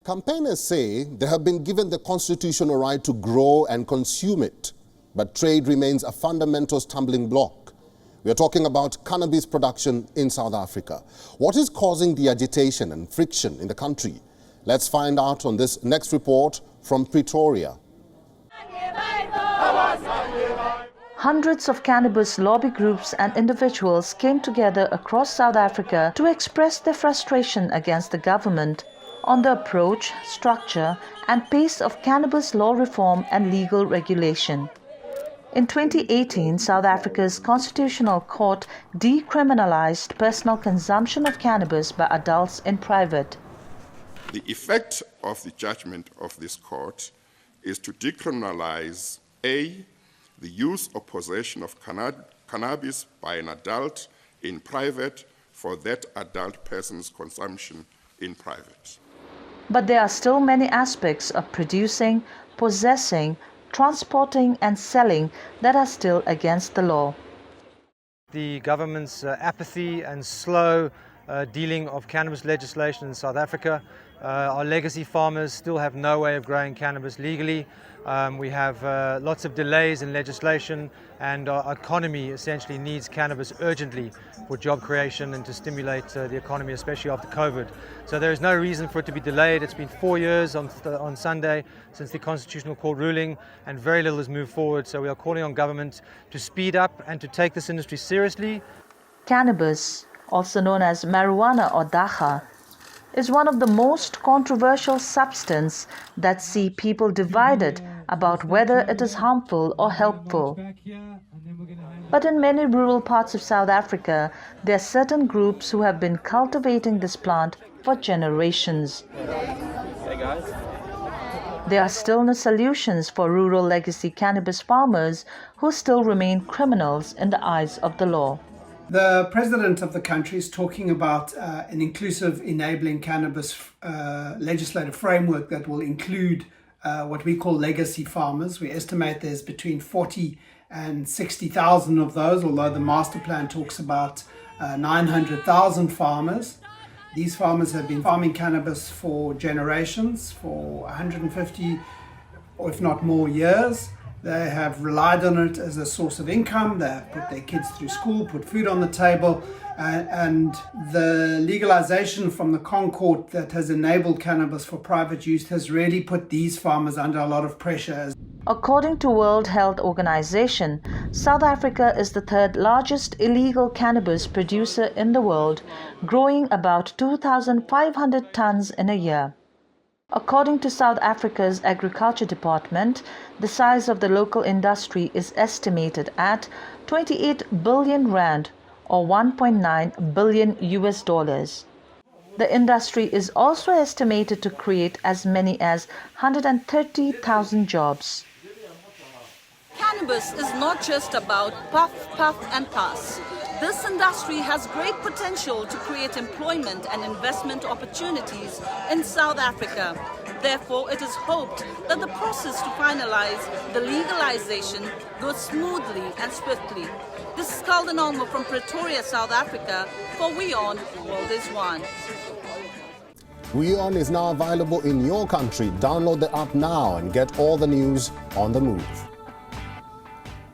Campaigners say they have been given the constitutional right to grow and consume it, but trade remains a fundamental stumbling block. We are talking about cannabis production in South Africa. What is causing the agitation and friction in the country? Let's find out on this next report from Pretoria. Hundreds of cannabis lobby groups and individuals came together across South Africa to express their frustration against the government on the approach, structure and pace of cannabis law reform and legal regulation. In 2018, South Africa's Constitutional Court decriminalized personal consumption of cannabis by adults in private. The effect of the judgment of this court is to decriminalize A, the use or possession of cannabis by an adult in private for that adult person's consumption in private. But there are still many aspects of producing, possessing, transporting and selling that are still against the law. The government's apathy and slow dealing of cannabis legislation in South Africa. Our legacy farmers still have no way of growing cannabis legally. We have lots of delays in legislation, and our economy essentially needs cannabis urgently for job creation and to stimulate the economy, especially after COVID. So there is no reason for it to be delayed. It's been 4 years on Sunday since the Constitutional Court ruling, and very little has moved forward. So we are calling on government to speed up and to take this industry seriously. Cannabis, also known as marijuana or dacha, is one of the most controversial substances that see people divided about whether it is harmful or helpful. But in many rural parts of South Africa, there are certain groups who have been cultivating this plant for generations. There are still no solutions for rural legacy cannabis farmers who still remain criminals in the eyes of the law. The president of the country is talking about an inclusive enabling cannabis legislative framework that will include what we call legacy farmers. We estimate there's between 40 and 60,000 of those, although the master plan talks about 900,000 farmers. These farmers have been farming cannabis for generations, for 150 or if not more years. They have relied on it as a source of income. They have put their kids through school, put food on the table, and the legalization from the Concord that has enabled cannabis for private use has really put these farmers under a lot of pressure. According to World Health Organization, South Africa is the third largest illegal cannabis producer in the world, growing about 2,500 tons in a year. According to South Africa's Agriculture Department, the size of the local industry is estimated at 28 billion rand or $1.9 billion. The industry is also estimated to create as many as 130,000 jobs. Cannabis is not just about puff, puff and pass. This industry has great potential to create employment and investment opportunities in South Africa. Therefore, it is hoped that the process to finalize the legalization goes smoothly and swiftly. This is Calden Olmo from Pretoria, South Africa for WION The World is One. WION is now available in your country. Download the app now and get all the news on the move.